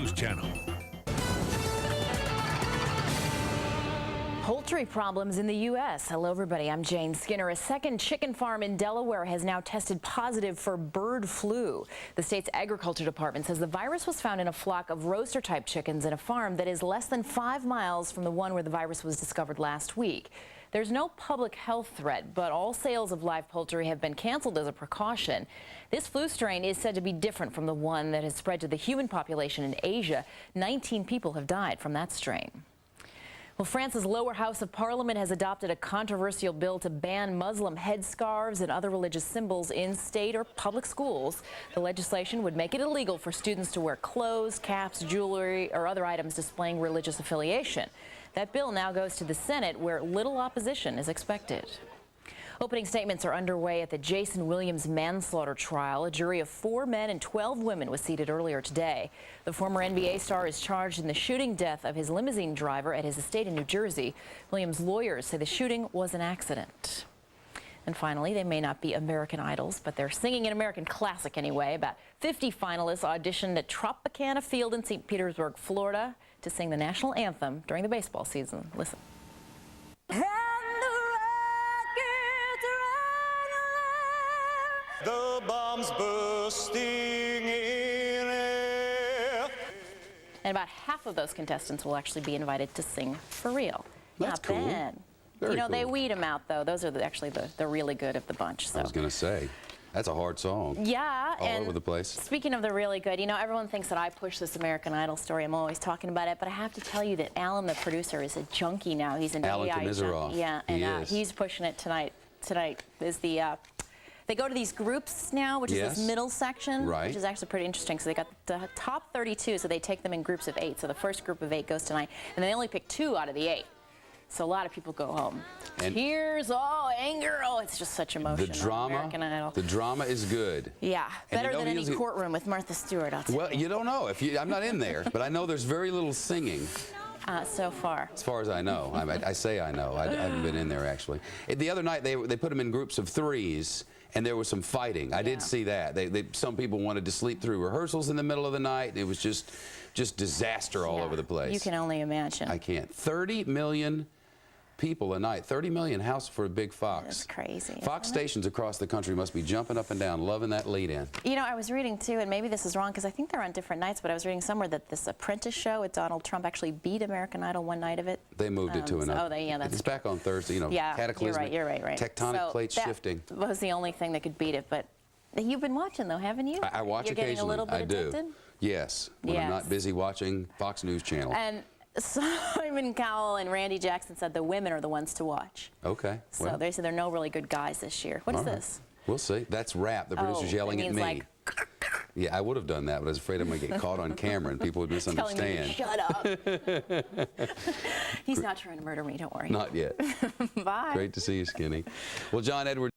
News Channel. Poultry problems in the U.S. Hello, everybody. I'm Jane Skinner. A second chicken farm in Delaware has now tested positive for bird flu. The state's agriculture department says the virus was found in a flock of rooster-type chickens in a farm that is less than 5 miles from the one where the virus was discovered last week. There's no public health threat, but all sales of live poultry have been canceled as a precaution. This flu strain is said to be different from the one that has spread to the human population in Asia. 19 people have died from that strain. Well, France's lower house of parliament has adopted a controversial bill to ban Muslim headscarves and other religious symbols in state or public schools. The legislation would make it illegal for students to wear clothes, caps, jewelry, or other items displaying religious affiliation. That bill now goes to the Senate, where little opposition is expected. Opening statements are underway at the Jason Williams manslaughter trial. A jury of 4 men and 12 women was seated earlier today. The former NBA star is charged in the shooting death of his limousine driver at his estate in New Jersey. Williams' lawyers say the shooting was an accident. And finally, they may not be American Idols, but they're singing an American classic anyway. About 50 finalists auditioned at Tropicana Field in St. Petersburg, Florida, to sing the national anthem during the baseball season. Listen. The bombs bursting in air. And about half of those contestants will actually be invited to sing for real. That's Not cool. bad. Very you know, they cool. weed them out, though. Those are actually the really good of the bunch. So. I was going to say, that's a hard song. Yeah. All and over the place. Speaking of the really good, you know, everyone thinks that I push this American Idol story. I'm always talking about it, but I have to tell you that Alan, the producer, is a junkie now. He's an Alan AI Komisarov. junkie. Yeah, and He is. he's pushing it tonight. Tonight is the... They go to these groups now, which is this middle section, which is actually pretty interesting. So they got the top 32, so they take them in groups of 8. So the first group of 8 goes tonight, and they only pick 2 out of the 8. So a lot of people go home. And tears, oh, anger, oh, it's just such emotion. The drama, American Idol. the drama is good. Yeah, And better you know, than any courtroom with Martha Stewart, I'll tell you. Well, you don't know. I'm not in there, but I know there's very little singing. So far. As far as I know. I say I know. I haven't been in there, actually. The other night, they put them in groups of 3s, and there was some fighting. I did see that. Some people wanted to sleep through rehearsals in the middle of the night. It was just disaster all over the place. You can only imagine. I can't. 30 million people a night. 30 million house for a big Fox. That's crazy. Fox stations across the country must be jumping up and down, loving that lead-in. You know, I was reading, too, and maybe this is wrong, because I think they're on different nights, but I was reading somewhere that this Apprentice show with Donald Trump actually beat American Idol one night of it. They moved it to another. That's it's back on Thursday, you know, cataclysmic. You're right. Tectonic plates shifting. That was the only thing that could beat it, but you've been watching, though, haven't you? I watch You're occasionally. getting a little bit addicted? Yes, when I'm not busy watching Fox News Channel. And Simon Cowell and Randy Jackson said the women are the ones to watch. Okay. So they said there are no really good guys this year. What is this? We'll see. That's rap. The producer's yelling at me. Like, yeah, I would have done that, but I was afraid I'm going to get caught on camera and people would misunderstand. Telling me to shut up. He's not trying to murder me, don't worry. Not yet. Bye. Great to see you, Skinny. Well, John Edwards.